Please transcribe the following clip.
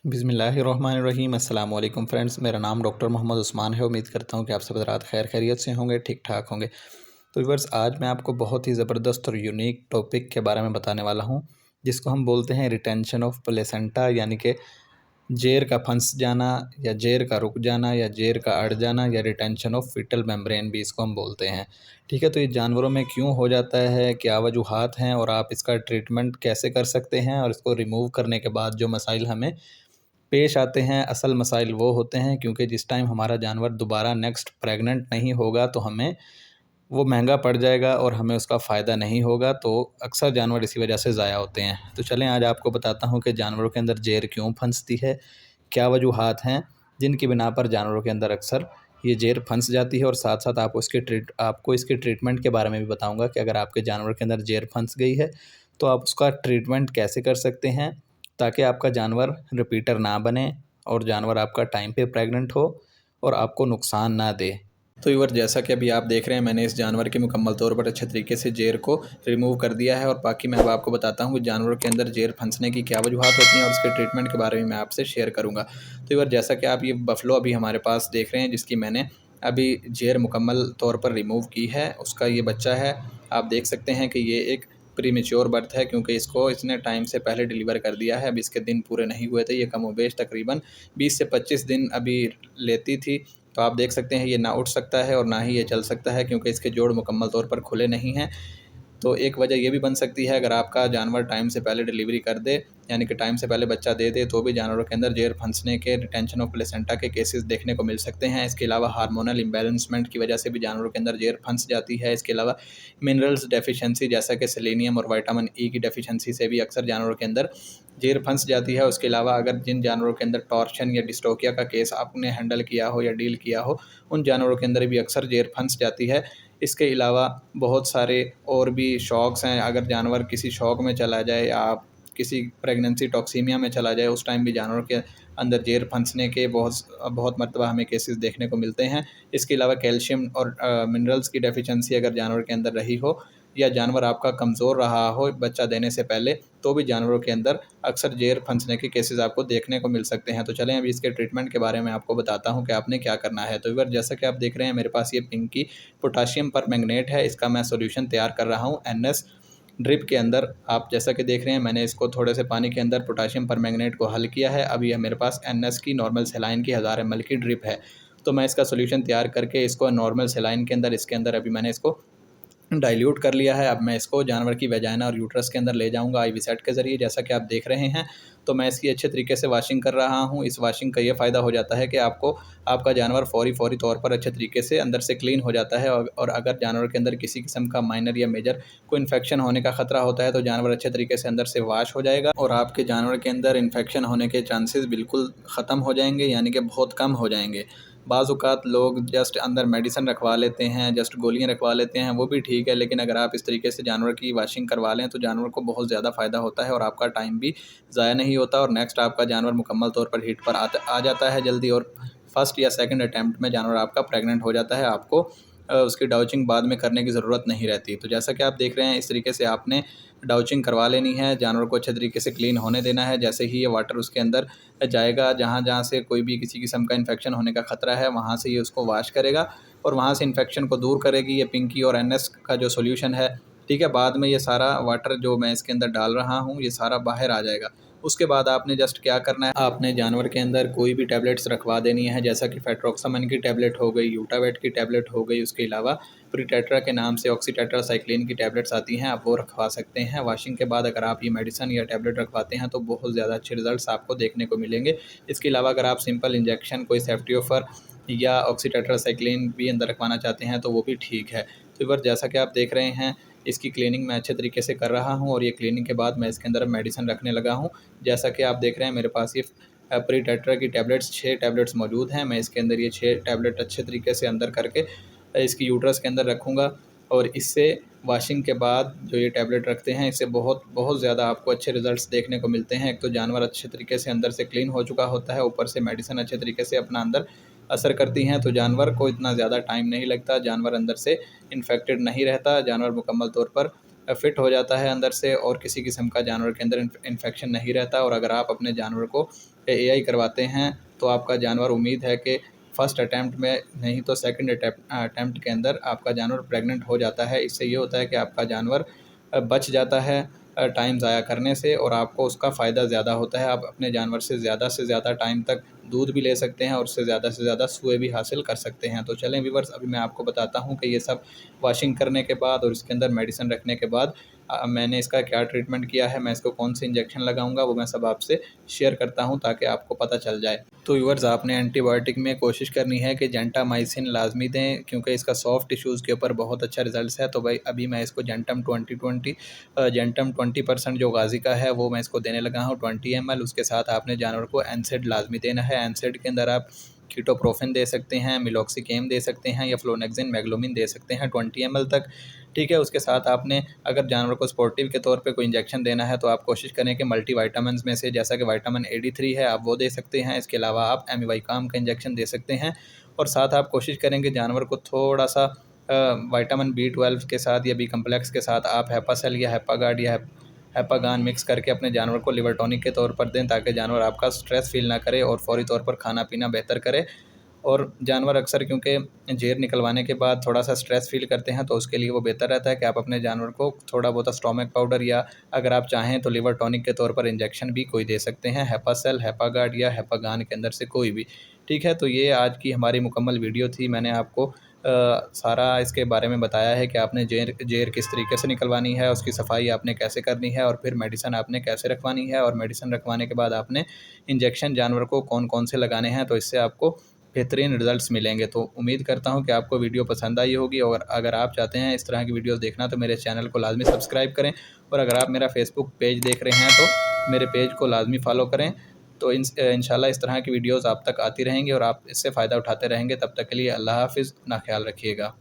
बिस्मिल्लाहिर्रहमानिर्रहीम अस्सलाम वालेकुम फ्रेंड्स। मेरा नाम डॉक्टर मोहम्मद उस्मान है। उम्मीद करता हूँ कि आप सब हज़रात खैर खैरियत से होंगे, ठीक ठाक होंगे। तो व्यूअर्स, आज मैं आपको बहुत ही ज़बरदस्त और यूनिक टॉपिक के बारे में बताने वाला हूँ, जिसको हम बोलते हैं रिटेंशन ऑफ प्लेसेंटा, यानी कि जेर का फंस जाना या जेर का रुक जाना या जेर का अड़ जाना या रिटेंशन ऑफ फीटल मेम्ब्रेन भी इसको हम बोलते हैं। ठीक है, तो ये जानवरों में क्यों हो जाता है, क्या वजूहात हैं और आप इसका ट्रीटमेंट कैसे कर सकते हैं, और इसको रिमूव करने के बाद जो मसाइल हमें पेश आते हैं। असल मसाइल वो होते हैं क्योंकि जिस टाइम हमारा जानवर दोबारा नेक्स्ट प्रेग्नेंट नहीं होगा तो हमें वो महंगा पड़ जाएगा और हमें उसका फ़ायदा नहीं होगा, तो अक्सर जानवर इसी वजह से ज़ाया होते हैं। तो चलें, आज आपको बताता हूँ कि जानवरों के अंदर जेर क्यों फंसती है, क्या वजूहात हैं जिनकी बिना पर जानवरों के अंदर अक्सर ये जेर फंस जाती है, और साथ साथ आपको इसके ट्रीटमेंट के बारे में भी बताऊँगा कि अगर आपके जानवर के अंदर जेर फंस गई है तो आप उसका ट्रीटमेंट कैसे कर सकते हैं, ताकि आपका जानवर रिपीटर ना बने और जानवर आपका टाइम पे प्रेग्नेंट हो और आपको नुकसान ना दे। तो व्यूअर, जैसा कि अभी आप देख रहे हैं, मैंने इस जानवर के मुकम्मल तौर पर अच्छे तरीके से जेर को रिमूव कर दिया है, और बाकी मैं अब आपको बताता हूँ कि जानवरों के अंदर जेर फंसने की क्या वजूहात होती हैं और उसके ट्रीटमेंट के बारे में मैं आपसे शेयर करूँगा। तो व्यूअर, जैसा कि आप ये बफलो अभी हमारे पास देख रहे हैं, जिसकी मैंने अभी जेर मुकम्मल तौर पर रिमूव की है, उसका ये बच्चा है। आप देख सकते हैं कि ये एक प्रीमेच्योर बर्थ है, क्योंकि इसने टाइम से पहले डिलीवर कर दिया है। अब इसके दिन पूरे नहीं हुए थे। ये कमोबेश तकरीबन 20 से 25 दिन अभी लेती थी। तो आप देख सकते हैं ये ना उठ सकता है और ना ही ये चल सकता है, क्योंकि इसके जोड़ मुकम्मल तौर पर खुले नहीं हैं। तो एक वजह ये भी बन सकती है, अगर आपका जानवर टाइम से पहले डिलीवरी कर दे, यानी कि टाइम से पहले बच्चा दे दे, तो भी जानवरों के अंदर जेर फंसने के, रिटेंशन ऑफ प्लेसेंटा के केसेस देखने को मिल सकते हैं। इसके अलावा हार्मोनल इम्बैलेंसमेंट की वजह से भी जानवरों के अंदर जेर फंस जाती है। इसके अलावा मिनरल्स डेफिशिएंसी, जैसा कि सेलेनियम और विटामिन ई की डेफिशिएंसी से भी अक्सर जानवरों के अंदर जेर फंस जाती है। उसके अलावा अगर जिन जानवरों के अंदर टॉर्शन या डिस्टोकिया का केस आपने हैंडल किया हो या डील किया हो, उन जानवरों के अंदर भी अक्सर जेर फंस जाती है। इसके अलावा बहुत सारे और भी शौक़ हैं। अगर जानवर किसी शौक़ में चला जाए या आप किसी प्रेगनेंसी टॉक्सीमिया में चला जाए, उस टाइम भी जानवरों के अंदर जेर फंसने के बहुत मरतबा हमें केसेस देखने को मिलते हैं। इसके अलावा कैल्शियम और मिनरल्स की डेफिशिएंसी अगर जानवर के अंदर रही हो, या जानवर आपका कमज़ोर रहा हो बच्चा देने से पहले, तो भी जानवरों के अंदर अक्सर जेर फंसने के केसेस आपको देखने को मिल सकते हैं। तो चलें, अभी इसके ट्रीटमेंट के बारे में आपको बताता हूँ कि आपने क्या करना है। तो व्यूअर, जैसा कि आप देख रहे हैं, मेरे पास ये पिंकी पोटाशियम परमैंगनेट है। इसका मैं सॉल्यूशन तैयार कर रहा हूँ एनएस ड्रिप के अंदर। आप जैसा कि देख रहे हैं, मैंने इसको थोड़े से पानी के अंदर पोटाशियम परमैंगनेट को हल किया है। अभी यह मेरे पास एनएस की नॉर्मल सेलाइन की 1000 ml की ड्रिप है। तो मैं इसका सॉल्यूशन तैयार करके इसको नॉर्मल सेलाइन के अंदर, इसके अंदर अभी मैंने इसको डाइल्यूट कर लिया है। अब मैं इसको जानवर की वेजाइना और यूट्रस के अंदर ले जाऊंगा आईवी सेट के ज़रिए, जैसा कि आप देख रहे हैं। तो मैं इसकी अच्छे तरीके से वॉशिंग कर रहा हूं। इस वॉशिंग का ये फ़ायदा हो जाता है कि आपका जानवर फौरी तौर पर अच्छे तरीके से अंदर से क्लीन हो जाता है, और अगर जानवर के अंदर किसी किस्म का माइनर या मेजर कोई इन्फेक्शन होने का ख़तरा होता है, तो जानवर अच्छे तरीके से अंदर से वॉश हो जाएगा और आपके जानवर के अंदर इन्फेक्शन होने के चांसेस बिल्कुल ख़त्म हो जाएंगे, यानी कि बहुत कम हो जाएंगे। बाज़-औक़ात लोग जस्ट अंदर मेडिसिन रखवा लेते हैं, जस्ट गोलियाँ रखवा लेते हैं, वो भी ठीक है, लेकिन अगर आप इस तरीके से जानवर की वॉशिंग करवा लें तो जानवर को बहुत ज़्यादा फ़ायदा होता है और आपका टाइम भी ज़ाया नहीं होता, और नेक्स्ट आपका जानवर मुकम्मल तौर पर हीट पर आ जाता है जल्दी, और फर्स्ट या सेकंड अटैम्प्ट में जानवर आपका प्रेग्नेंट हो जाता है। आपको उसकी डाउचिंग बाद में करने की ज़रूरत नहीं रहती। तो जैसा कि आप देख रहे हैं, इस तरीके से आपने डाउचिंग करवा लेनी है, जानवर को अच्छे तरीके से क्लीन होने देना है। जैसे ही ये वाटर उसके अंदर जाएगा, जहाँ से कोई भी किसी किस्म का इन्फेक्शन होने का ख़तरा है, वहाँ से ये उसको वॉश करेगा और वहाँ से इन्फेक्शन को दूर करेगी ये पिंकी और एनएस का जो सॉल्यूशन है। ठीक है, बाद में ये सारा वाटर जो मैं इसके अंदर डाल रहा हूँ, ये सारा बाहर आ जाएगा। उसके बाद आपने जस्ट क्या करना है, आपने जानवर के अंदर कोई भी टैबलेट्स रखवा देनी है, जैसा कि फेट्रोक्सामिन की टैबलेट हो गई, यूटावेट की टैबलेट हो गई। उसके अलावा प्रीटेट्रा के नाम से ऑक्सीटेट्रासाइक्लिन की टैबलेट्स आती हैं, आप वो रखवा सकते हैं। वॉशिंग के बाद अगर आप ये मेडिसिन या टैबलेट रखवाते हैं तो बहुत ज़्यादा अच्छे रिजल्ट्स आपको देखने को मिलेंगे। इसके अलावा अगर आप सिंपल इंजेक्शन कोई सेफ्टियोफर या ऑक्सीटेट्रासाइक्लिन भी अंदर रखवाना चाहते हैं तो वो भी ठीक है। तो व्यूअर, जैसा कि आप देख रहे हैं, इसकी क्लीनिंग मैं अच्छे तरीके से कर रहा हूँ, और ये क्लीनिंग के बाद मैं इसके अंदर मेडिसिन रखने लगा हूँ। जैसा कि आप देख रहे हैं, मेरे पास ये प्रीटेट्रा की टैबलेट्स 6 टैबलेट्स मौजूद हैं। मैं इसके अंदर ये 6 टैबलेट अच्छे तरीके से अंदर करके इसकी यूट्रस के अंदर रखूँगा, और इससे वॉशिंग के बाद जो ये टैबलेट रखते हैं, इससे बहुत ज़्यादा आपको अच्छे रिज़ल्ट्स देखने को मिलते हैं। एक तो जानवर अच्छे तरीके से अंदर से क्लीन हो चुका होता है, ऊपर से मेडिसिन अच्छे तरीके से अपना अंदर असर करती हैं, तो जानवर को इतना ज़्यादा टाइम नहीं लगता, जानवर अंदर से इन्फेक्टेड नहीं रहता, जानवर मुकम्मल तौर पर फिट हो जाता है अंदर से और किसी किस्म का जानवर के अंदर इन्फेक्शन नहीं रहता। और अगर आप अपने जानवर को एआई करवाते हैं तो आपका जानवर उम्मीद है कि फर्स्ट अटैम्प्ट में नहीं तो सेकंड अटैम्प्ट के अंदर आपका जानवर प्रेग्नेंट हो जाता है। इससे ये होता है कि आपका जानवर बच जाता है टाइम ज़ाया करने से और आपको उसका फ़ायदा ज़्यादा होता है। आप अपने जानवर से ज़्यादा टाइम तक दूध भी ले सकते हैं और उससे ज़्यादा सुए भी हासिल कर सकते हैं। तो चलें व्यूअर्स, अभी मैं आपको बताता हूँ कि ये सब वॉशिंग करने के बाद और इसके अंदर मेडिसिन रखने के बाद मैंने इसका क्या ट्रीटमेंट किया है, मैं इसको कौन से इंजेक्शन लगाऊंगा, वो मैं सब आपसे शेयर करता हूं ताकि आपको पता चल जाए। तो व्यूअर्स, आपने एंटीबायोटिक में कोशिश करनी है कि जेंटामाइसिन लाजमी दें क्योंकि इसका सॉफ्ट टिश्यूज़ के ऊपर बहुत अच्छा रिजल्ट है। तो भाई अभी मैं इसको जेंटम 20% जो गाजी का है वो मैं इसको देने लगा हूँ 20 ml। उसके साथ आपने जानवर को एनसेड लाजमी देना है। एनसेड के अंदर आप कीटोप्रोफेन दे सकते हैं, मिलॉक्सिकेम दे सकते हैं या फ्लोनेक्सिन मैग्लोमिन दे सकते हैं 20 ml तक। ठीक है, उसके साथ आपने अगर जानवर को स्पोर्टिव के तौर पे कोई इंजेक्शन देना है तो आप कोशिश करें कि मल्टीविटामिन में से जैसा कि विटामिन AD3 है आप वो दे सकते हैं। इसके अलावा आप एमिवाइकाम का इंजेक्शन दे सकते हैं और साथ आप कोशिश करेंगे जानवर को थोड़ा सा विटामिन B12 के साथ या बी कम्प्लेक्स के साथ आप हेपासेल या हेपागार्ड या हेपागान मिक्स करके अपने जानवर को लिवर टॉनिक के तौर पर दें ताकि जानवर आपका स्ट्रेस फील ना करे और फौरी तौर पर खाना पीना बेहतर करे। और जानवर अक्सर क्योंकि ज़ेर निकलवाने के बाद थोड़ा सा स्ट्रेस फील करते हैं तो उसके लिए वो बेहतर रहता है कि आप अपने जानवर को थोड़ा बहुत स्टोमक पाउडर या अगर आप चाहें तो लिवर टॉनिक के तौर पर इंजेक्शन भी कोई दे सकते हैं, हेपासेल, हेपागार्ड या हेपागान के अंदर से कोई भी। ठीक है, तो ये आज की हमारी मुकम्मल वीडियो थी। मैंने आपको सारा इसके बारे में बताया है कि आपने ज़ेर किस तरीके से निकलवानी है, उसकी सफाई आपने कैसे करनी है और फिर मेडिसिन आपने कैसे रखवानी है और मेडिसिन रखवाने के बाद आपने इंजेक्शन जानवर को कौन कौन से लगाने हैं। तो इससे आपको बेहतरीन रिजल्ट्स मिलेंगे। तो उम्मीद करता हूँ कि आपको वीडियो पसंद आई होगी और अगर आप चाहते हैं इस तरह की वीडियोस देखना तो मेरे चैनल को लाजमी सब्सक्राइब करें और अगर आप मेरा फेसबुक पेज देख रहे हैं तो मेरे पेज को लाजमी फ़ॉलो करें। तो इंशाल्लाह इस तरह की वीडियोस आप तक आती रहेंगी और आप इससे फ़ायदा उठाते रहेंगे। तब तक के लिए अल्लाह हाफ़िज़, अपना ख्याल रखिएगा।